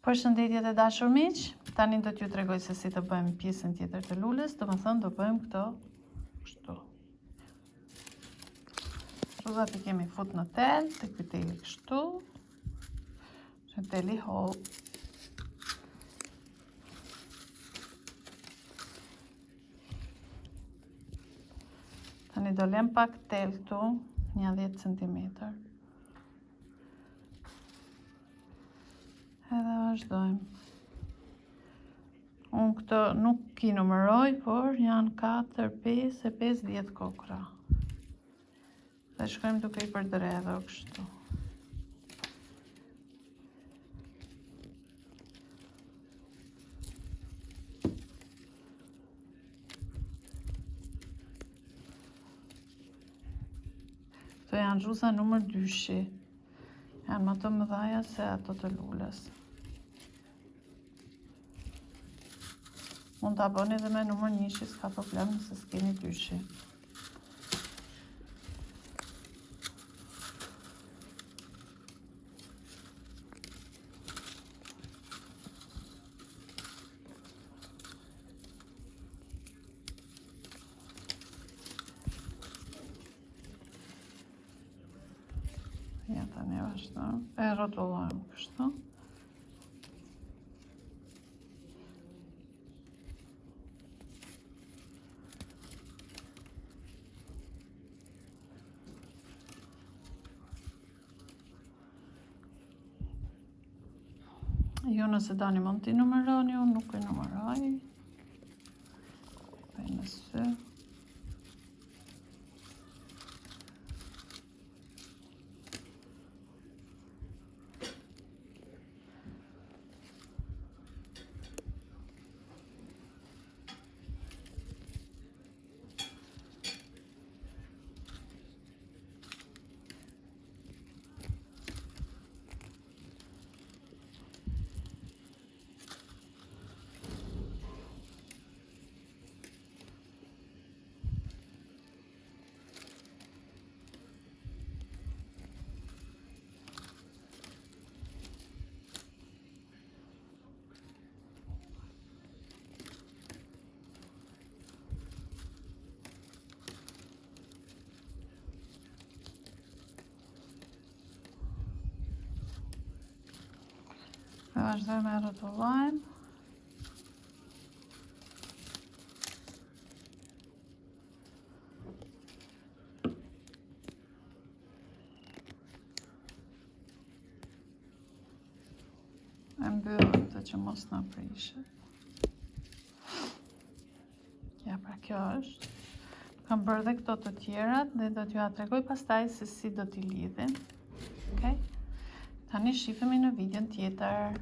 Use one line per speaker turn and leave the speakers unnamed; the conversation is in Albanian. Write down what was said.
Përshëndetje të dashur miq, tani do t'ju tregoj se si të bëjmë pjesën tjetër të lulës, do më thënë do bëjmë këto kështu. Shuzat I kemi fut në tel, të ky teli kështu, që teli holl. Tani do lem pak tel këtu, një 10 cm. Edhe vazhdojmë. Unë këto nuk I numëroj, por janë 4, 5 e 5, 10 kokra. Dhe shkojmë duke I përdredhur kështu. Këto janë zhuza numër 2. Janë më të mëdhaja se ato të lulës. Mund ta bëni edhe me numër 1, s'ka problem nëse s'keni 2. Ja tani vazhdojmë. E rrotullojmë kështu. Ju nëse doni mund t'i numëroni, unë nuk I numëroj. Bëj në sy. Vazhdojmë me rrotullojmë. E mbyllim të që mos na prishet. Ja, pra kjo është. Kam bërë dhe këto të tjerat dhe do t'ju tregoj pastaj se si do t'i lidhim. Okej? Tani shifemi në videon tjetër.